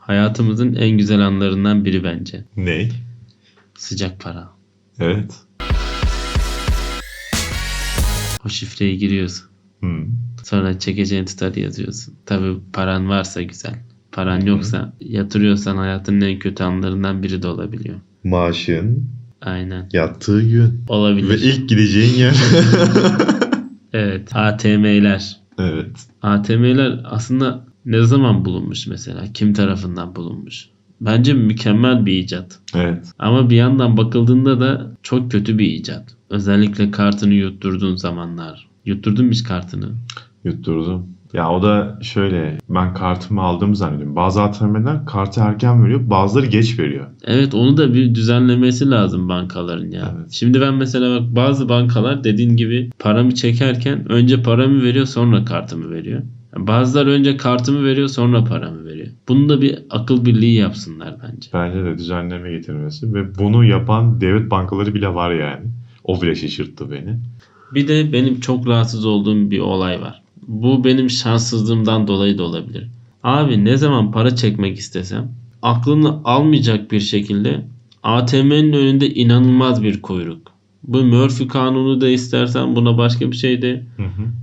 Hayatımızın en güzel anlarından biri bence. Ne? Sıcak para. Evet. O şifreyi giriyorsun. Sonra çekeceğin tutarı yazıyorsun. Tabii paran varsa güzel. Paran yoksa yatırıyorsan hayatının en kötü anlarından biri de olabiliyor. Maaşın Aynen. yattığı gün. Olabilir. Ve ilk gideceğin yer. Evet. ATM'ler. Evet. ATM'ler aslında ne zaman bulunmuş mesela? Kim tarafından bulunmuş? Bence mükemmel bir icat. Evet. Ama bir yandan bakıldığında da çok kötü bir icat. Özellikle kartını yutturduğun zamanlar. Yutturdun mu hiç kartını? Yutturdum. Ya o da şöyle, ben kartımı aldığımı zannediyorum. Bazı ATM'ler kartı erken veriyor, bazıları geç veriyor. Evet, onu da bir düzenlemesi lazım bankaların ya. Evet. Şimdi ben mesela bak, bazı bankalar dediğin gibi paramı çekerken önce paramı veriyor sonra kartımı veriyor. Bazıları önce kartımı veriyor sonra paramı veriyor. Bunu da bir akıl birliği yapsınlar bence. Bence de düzenleme getirmesi ve bunu yapan devlet bankaları bile var yani. O bile şaşırttı beni. Bir de benim çok rahatsız olduğum bir olay var. Bu benim şanssızlığımdan dolayı da olabilir. Abi ne zaman para çekmek istesem aklını almayacak bir şekilde ATM'nin önünde inanılmaz bir kuyruk. Bu Murphy kanunu da istersen buna başka bir şey de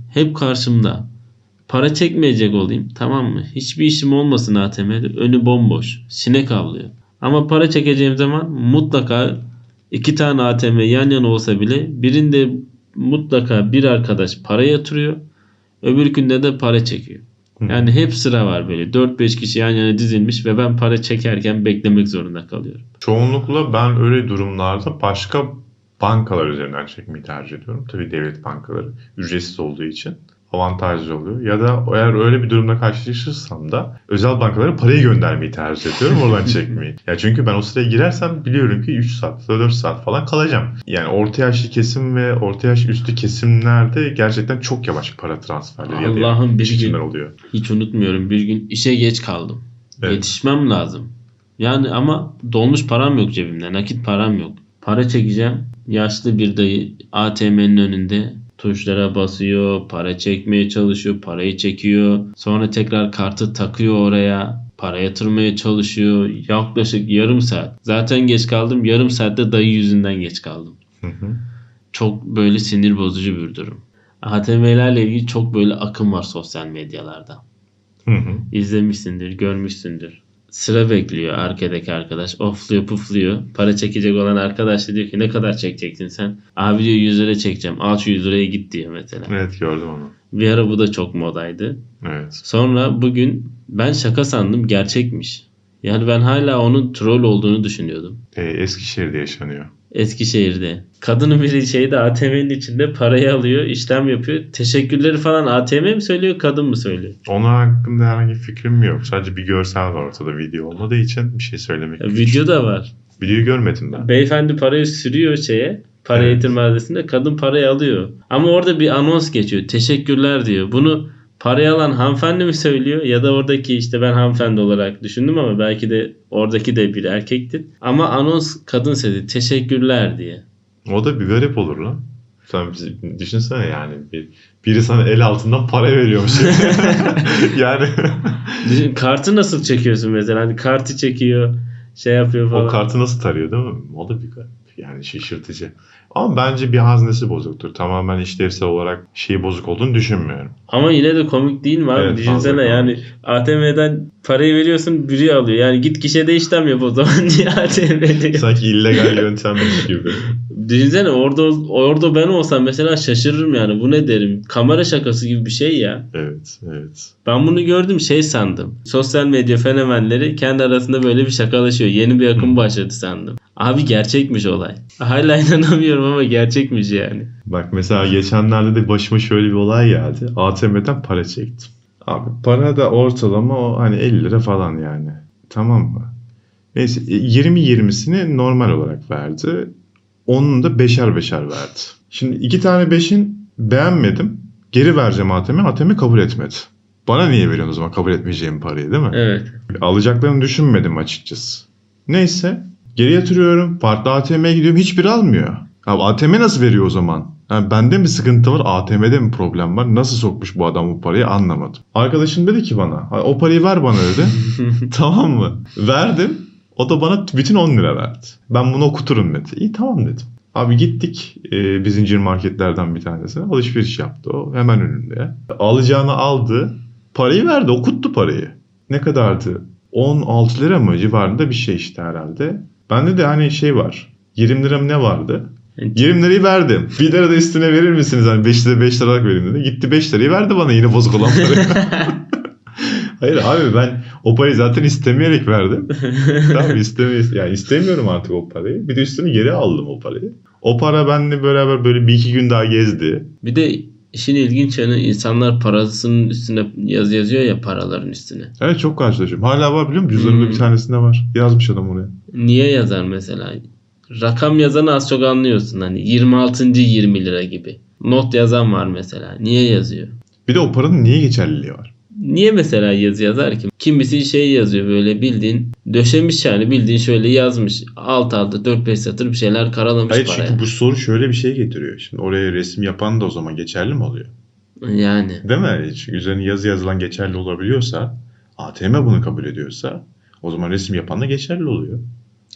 hep karşımda. Para çekmeyecek olayım, tamam mı? Hiçbir işim olmasın ATM'de, önü bomboş, sinek avlıyor. Ama para çekeceğim zaman mutlaka 2 tane ATM yan yana olsa bile birinde mutlaka bir arkadaş para yatırıyor. Öbürkünde de para çekiyor. Yani hep sıra var böyle. 4-5 kişi yan yana dizilmiş ve ben para çekerken beklemek zorunda kalıyorum. Çoğunlukla ben öyle durumlarda başka bankalar üzerinden çekmeyi tercih ediyorum. Tabii devlet bankaları ücretsiz olduğu için avantajlı oluyor. Ya da eğer öyle bir durumda karşılaşırsam da özel bankalara parayı göndermeyi tercih ediyorum. Oradan çekmeyi. Ya çünkü ben o sıraya girersem biliyorum ki 3 saat, 4 saat falan kalacağım. Yani orta yaşlı kesim ve orta yaş üstü kesimlerde gerçekten çok yavaş para transferleri Allah'ım, ya da bir çekimler gün oluyor. hiç unutmuyorum, bir gün işe geç kaldım. Evet. Yetişmem lazım. Yani ama dolmuş param yok cebimde. Nakit param yok. Para çekeceğim. Yaşlı bir dayı ATM'nin önünde tuşlara basıyor. Para çekmeye çalışıyor. Parayı çekiyor. Sonra tekrar kartı takıyor oraya. Para yatırmaya çalışıyor. Yaklaşık yarım saat. Zaten geç kaldım. Yarım saatte dayı yüzünden geç kaldım. Çok böyle sinir bozucu bir durum. ATM'lerle ilgili çok böyle akım var sosyal medyalarda. İzlemişsindir, görmüşsündür. Sıra bekliyor arkadaki arkadaş. Ofluyor, pufluyor. Para çekecek olan arkadaş da diyor ki ne kadar çekeceksin sen? Abi diyor 100 lira çekeceğim. Al şu 100 liraya git diyor mesela. Evet, gördüm onu. Bir ara bu da çok modaydı. Evet. Sonra bugün ben şaka sandım, gerçekmiş. Yani ben hala onun troll olduğunu düşünüyordum. Eskişehir'de yaşanıyor. Eskişehir'de. Kadının biri şeyde ATM'nin içinde parayı alıyor, işlem yapıyor. Teşekkürleri falan ATM mi söylüyor, kadın mı söylüyor? Onun hakkında herhangi bir fikrim yok. Sadece bir görsel var ortada, video olmadığı için bir şey söylemek güç. Video da var. Videoyu görmedim ben. Beyefendi parayı sürüyor para Evet. yatırma adresinde, kadın parayı alıyor. Ama orada bir anons geçiyor. Teşekkürler diyor. Bunu parayı alan hanımefendi mi söylüyor ya da oradaki, işte ben hanımefendi olarak düşündüm ama belki de oradaki de bir erkektir. Ama anons kadın sesi, teşekkürler diye. O da bir garip olur lan. Sen düşünsene yani biri sana el altından para veriyormuş. Yani Düşün, kartı nasıl çekiyorsun mesela? Hani kartı çekiyor, şey yapıyor falan. o kartı nasıl tarıyor değil mi? O da bir garip. Yani şaşırtıcı. Ama bence bir haznesi bozuktur. Tamamen işlevsel olarak bozuk olduğunu düşünmüyorum. Ama yine de komik değil mi abi? Evet, Düşünsene fazla yani ATM'den parayı veriyorsun, biri alıyor. Yani git gişede işlem yap o zaman diye ATM'de. Sanki illegal yöntemmiş gibi. Düşünsene orada ben olsam mesela şaşırırım yani. Bu ne derim? Kamera şakası gibi bir şey ya. Evet, evet. Ben bunu gördüm, sandım. Sosyal medya fenomenleri kendi arasında böyle bir şakalaşıyor. Yeni bir akım başladı sandım. Abi gerçekmiş olay. Hala inanamıyorum ama gerçekmiş yani. Bak mesela geçenlerde de başıma şöyle bir olay geldi. ATM'den para çektim. Abi para da ortalama o hani 50 lira falan yani. Tamam mı? Neyse 20-20'sini normal olarak verdi. Onun da 5'er 5'er verdi. Şimdi 2 tane 5'in beğenmedim. Geri vereceğim ATM'ye. ATM kabul etmedi. Bana niye veriyorsun o zaman kabul etmeyeceğim parayı, değil mi? Evet. Alacaklarını düşünmedim açıkçası. Neyse. Geri yatırıyorum. Farklı ATM'ye gidiyorum. Hiçbiri almıyor. Abi ATM nasıl veriyor o zaman? Yani bende mi sıkıntı var, ATM'de mi problem var? Nasıl sokmuş bu adam bu parayı anlamadım. Arkadaşım dedi ki bana, o parayı ver bana dedi. Tamam mı? Verdim. O da bana bütün 10 lira verdi. Ben bunu okuturum dedi. İyi tamam dedim. Abi gittik bir zincir marketlerden bir tanesine. Alışveriş yaptı o. Hemen önünde. Alacağını aldı. Parayı verdi. Okuttu parayı. Ne kadardı? 16 lira mı civarında bir şey işte herhalde. Bende de hani şey var. 20 lira mı ne vardı? 20 lirayı verdim. 1 lira da üstüne verir misiniz? Hani 5 lira 5 liralık verin dedi. Gitti 5 lirayı verdi bana yine bozuk olan parayı. Hayır abi ben o parayı zaten istemeyerek verdim. Tamam istemiyorum artık o parayı. Bir de üstüne geri aldım o parayı. O para benimle beraber böyle 1-2 gün daha gezdi. Bir de işin ilginç yanı insanlar parasının üstüne yazıyor ya paraların üstüne. Evet çok karşılaşıyorum. Hala var biliyor musun? Cüzdanımda bir tanesinde var. Yazmış adam oraya. Niye yazar mesela? Rakam yazanı az çok anlıyorsun. Hani 26. 20 lira gibi. Not yazan var mesela. Niye yazıyor? Bir de o paranın niye geçerliliği var? Niye mesela yazı yazar ki? Kimisi şey yazıyor böyle bildiğin döşemiş yani bildiğin şöyle yazmış. Alt alta 4-5 satır bir şeyler karalamış Hayır, paraya. çünkü bu soru şöyle bir şey getiriyor. Şimdi oraya resim yapan da o zaman geçerli mi oluyor? Yani. Değil mi? Çünkü üzerine yazı yazılan geçerli olabiliyorsa, ATM bunu kabul ediyorsa o zaman resim yapan da geçerli oluyor.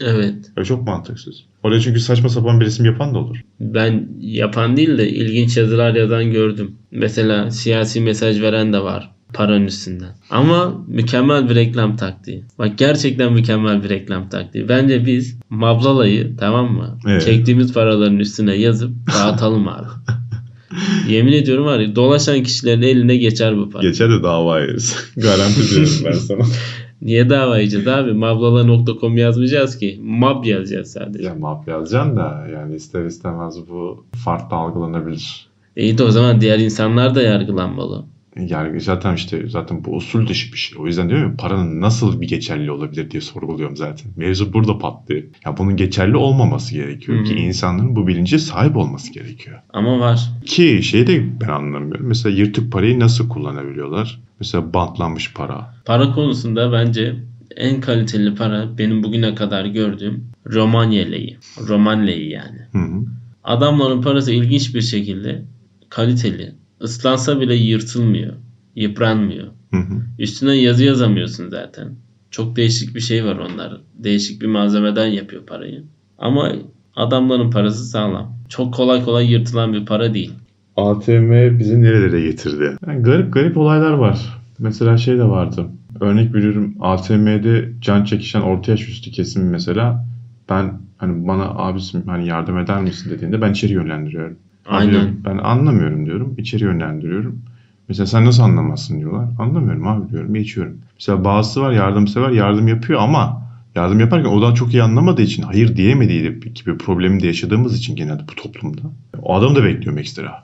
Evet. Çok mantıksız. Oraya çünkü saçma sapan bir resim yapan da olur. Ben yapan değil de ilginç yazılar yazan gördüm. Mesela siyasi mesaj veren de var paranın üstünden. Ama mükemmel bir reklam taktiği. Bak gerçekten mükemmel bir reklam taktiği. Bence biz Mablalayı tamam mı? Evet. Çektiğimiz paraların üstüne yazıp dağıtalım abi. Yemin ediyorum var ya dolaşan kişilerin eline geçer bu para. Geçer de dava yeriz. Garanti diyorum ben sana. Niye dava yiyeceğiz abi? Mablala.com yazmayacağız ki. Mab yazacağız sadece. Ya map yazacaksın da yani ister istemez bu farklı algılanabilir. İyi de o zaman diğer insanlar da yargılanmalı. Yani zaten bu usul dışı bir şey. O yüzden diyorum ya paranın nasıl bir geçerli olabilir diye sorguluyorum zaten. Mevzu burada patlıyor. Ya bunun geçerli olmaması gerekiyor ki insanların bu bilince sahip olması gerekiyor. Ama var. Ki de ben anlamıyorum. Mesela yırtık parayı nasıl kullanabiliyorlar? Mesela bantlanmış para. Para konusunda bence en kaliteli para benim bugüne kadar gördüğüm Romanyeleyi. Romanleyi yani. Hı. Adamların parası ilginç bir şekilde kaliteli. Islansa bile yırtılmıyor. Yıpranmıyor. Hı. Üstüne yazı yazamıyorsun zaten. Çok değişik bir şey var onlar. Değişik bir malzemeden yapıyor parayı. Ama adamların parası sağlam. Çok kolay kolay yırtılan bir para değil. ATM bizi nerelere getirdi? Yani garip olaylar var. Mesela şey de vardı. Örnek veriyorum ATM'de can çekişen orta yaş üstü kesim mesela ben hani bana abisi hani yardım eder misin dediğinde ben içeri yönlendiriyorum. Aynen. Diyorum, ben anlamıyorum diyorum. İçeri yönlendiriyorum. Mesela sen nasıl anlamazsın diyorlar. Anlamıyorum abi diyorum. Geçiyorum. Mesela bazısı var yardımsever yardım yapıyor ama yardım yaparken o da çok iyi anlamadığı için hayır diyemediği gibi problemi de yaşadığımız için genelde bu toplumda. O adam da bekliyorum ekstra.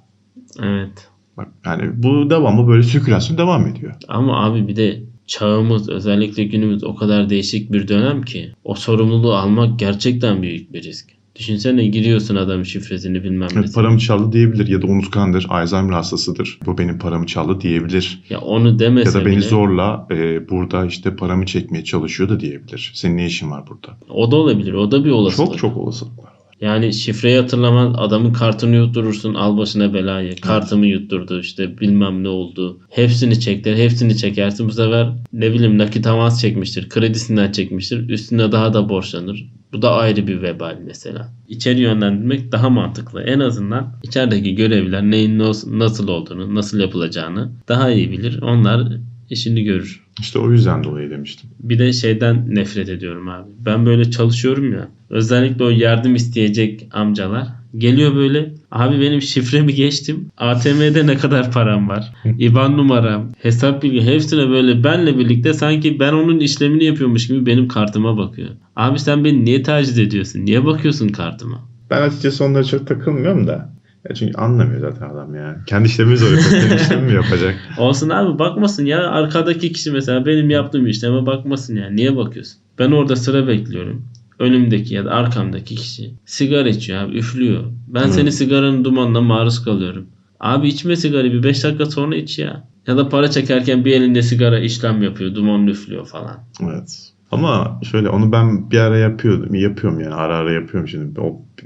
Evet. Bak yani bu devamı böyle sirkülasyon devam ediyor. Ama abi bir de çağımız özellikle günümüz o kadar değişik bir dönem ki o sorumluluğu almak gerçekten büyük bir risk. Düşünsene giriyorsun adamın şifresini bilmem ne. Paramı çaldı diyebilir ya da unutkandır, Alzheimer hastasıdır. Bu benim paramı çaldı diyebilir. Ya onu demese ya da beni bile, zorla burada işte paramı çekmeye çalışıyor da diyebilir. Senin ne işin var burada? o da olabilir. O da bir olasılık. Çok olasılıklar var. Yani şifreyi hatırlaman adamın kartını yutturursun al başına belayı. Kartımı yutturdu işte bilmem ne oldu. Hepsini çektir. Hepsini çekersin. Bu sefer ne bileyim nakit avans çekmiştir. Kredisinden çekmiştir. Üstüne daha da borçlanır. Bu da ayrı bir vebal mesela. İçeri yönlendirmek daha mantıklı. En azından içerideki görevliler neyin nasıl olduğunu, nasıl yapılacağını daha iyi bilir. Onlar işini görür. İşte o yüzden dolayı demiştim. Bir de şeyden nefret ediyorum abi. Ben böyle çalışıyorum ya. Özellikle o yardım isteyecek amcalar. Geliyor böyle. Abi benim şifremi geçtim. ATM'de ne kadar param var? IBAN numaram, hesap bilgi hepsine böyle benle birlikte sanki ben onun işlemini yapıyormuş gibi benim kartıma bakıyor. Abi sen beni niye taciz ediyorsun? Niye bakıyorsun kartıma? Ben açıkçası onlara çok takılmıyorum da. Ya çünkü anlamıyor zaten adam ya. Kendi işlemini zor yapıyor. Kendi işlemi mi yapacak? Olsun abi bakmasın ya. Arkadaki kişi mesela benim yaptığım işleme bakmasın ya. Niye bakıyorsun? Ben orada sıra bekliyorum. Önümdeki ya da arkamdaki kişi sigara içiyor abi üflüyor. Ben senin sigaranın dumanına maruz kalıyorum. Abi içme sigarayı bir 5 dakika sonra iç ya. Ya da para çekerken bir elinde sigara işlem yapıyor. Dumanını üflüyor falan. Evet. Ama şöyle onu ben bir ara yapıyorum yani ara ara yapıyorum şimdi.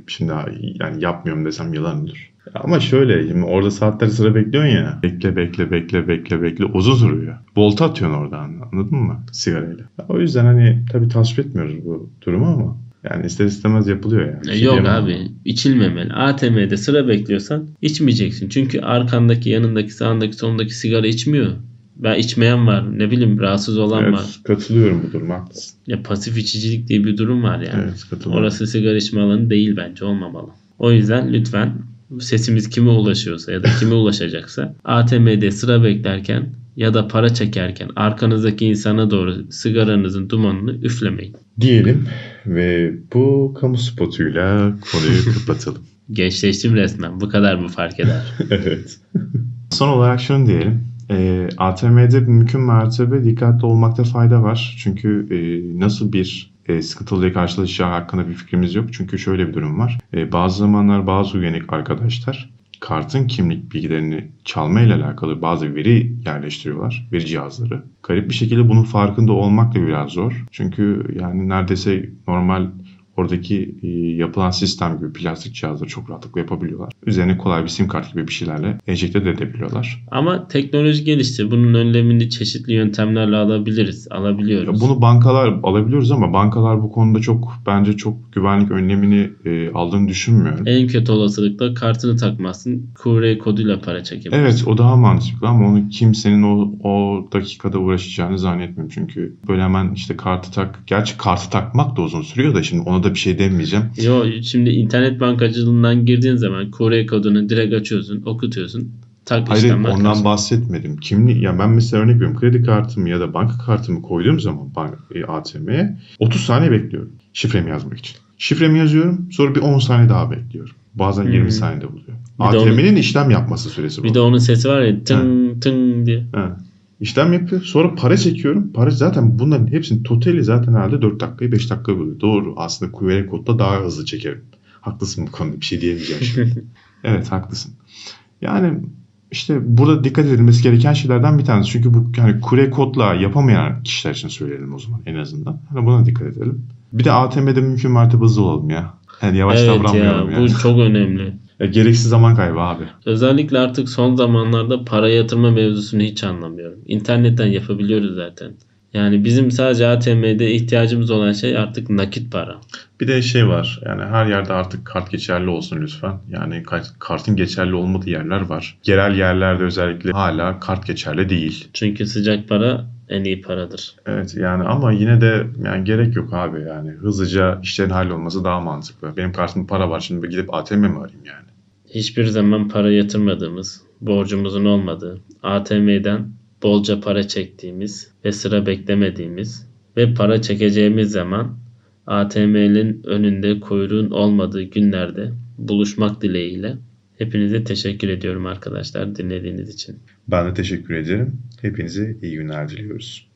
Şimdi yani yapmıyorum desem yalan olur. Ama şöyle şimdi orada saatler sıra bekliyorsun ya. Bekle uzun sürüyor. Volta atıyorsun oradan, anladın mı? Sigarayla. O yüzden hani tabii tasvip etmiyoruz bu durumu ama yani ister istemez yapılıyor yani. Bir şey Yok diyemem abi, ama. içilmemeli. ATM'de sıra bekliyorsan içmeyeceksin. Çünkü arkandaki, yanındaki, sağındaki, solundaki sigara içmiyor. Ben içmeyen var. Ne bileyim, rahatsız olan var. Evet, katılıyorum bu duruma, haklısın. Ya pasif içicilik diye bir durum var yani. Evet, katılıyorum. Orası sigara içme alanı değil, bence olmamalı. O yüzden lütfen sesimiz kime ulaşıyorsa ya da kime ulaşacaksa ATM'de sıra beklerken ya da para çekerken arkanızdaki insana doğru sigaranızın dumanını üflemeyin. Diyelim ve bu kamu spotuyla konuyu kapatalım. Gençleştim resmen. Bu kadar mı fark eder? Evet. Son olarak şunu diyelim. ATM'de mümkün mertebe dikkatli olmakta fayda var. Çünkü nasıl bir sıkıntıyla karşılaşacağı hakkında bir fikrimiz yok. Çünkü şöyle bir durum var. Bazı zamanlar bazı uyanık arkadaşlar kartın kimlik bilgilerini çalma ile alakalı bazı veri yerleştiriyorlar. Veri cihazları. Garip bir şekilde bunun farkında olmak da biraz zor. Çünkü yani neredeyse normal oradaki yapılan sistem gibi plastik cihazları çok rahatlıkla yapabiliyorlar. Üzerine kolay bir sim kart gibi bir şeylerle enjekte de edebiliyorlar. Ama teknoloji gelişti. Bunun önlemini çeşitli yöntemlerle alabiliyoruz. Ya bunu bankalar alabiliyoruz ama bankalar bu konuda bence çok güvenlik önlemini aldığını düşünmüyorum. En kötü olasılıkla kartını takmazsın. QR koduyla para çekebilirsin. Evet, o daha mantıklı ama onu kimsenin o dakikada uğraşacağını zannetmiyorum. Çünkü böyle hemen işte kartı tak. Gerçi kartı takmak da uzun sürüyor da şimdi ona da bir şey demeyeceğim. Yo, şimdi internet bankacılığından girdiğin zaman QR kodunu direkt açıyorsun, okutuyorsun. Hayır, işlemler ondan karşı. bahsetmedim. Ya ben mesela örnek veriyorum, kredi kartımı ya da banka kartımı koyduğum zaman ATM'ye 30 saniye bekliyorum şifremi yazmak için. Şifremi yazıyorum, sonra bir 10 saniye daha bekliyorum. Bazen 20 saniyede buluyor. ATM'nin işlem yapması süresi bu. Bir de onun sesi var ya, tın tın diye. Evet. İşlem yapıyor. Sonra para çekiyorum. Para zaten bunların hepsinin totali zaten herhalde 4 dakikayı 5 dakika buluyor. Doğru. Aslında QR kodla daha hızlı çekerim. Haklısın bu konuda. Bir şey diyemeyeceğim şimdi. Evet, haklısın. Yani işte burada dikkat edilmesi gereken şeylerden bir tanesi. Çünkü bu yani QR kodla yapamayan kişiler için söyleyelim o zaman en azından. Hani buna dikkat edelim. Bir de ATM'de mümkün mertebe hızlı olalım ya. Yani yavaş Evet davranmayalım ya, yani. bu çok önemli. Gereksiz zaman kaybı abi. Özellikle artık son zamanlarda para yatırma mevzusunu hiç anlamıyorum. İnternetten yapabiliyoruz zaten. Yani bizim sadece ATM'de ihtiyacımız olan şey artık nakit para. Bir de şey var, yani her yerde artık kart geçerli olsun lütfen. Yani kartın geçerli olmadığı yerler var. Yerel yerlerde özellikle hala kart geçerli değil. Çünkü sıcak para en iyi paradır. Evet yani ama yine de yani gerek yok abi yani. Hızlıca işlerin hallolması daha mantıklı. Benim kartımda para var, şimdi gidip ATM mi arayayım yani? Hiçbir zaman para yatırmadığımız, borcumuzun olmadığı, ATM'den bolca para çektiğimiz ve sıra beklemediğimiz ve para çekeceğimiz zaman ATM'nin önünde kuyruğun olmadığı günlerde buluşmak dileğiyle hepinize teşekkür ediyorum arkadaşlar dinlediğiniz için. Ben de teşekkür ederim. Hepinize iyi günler diliyoruz.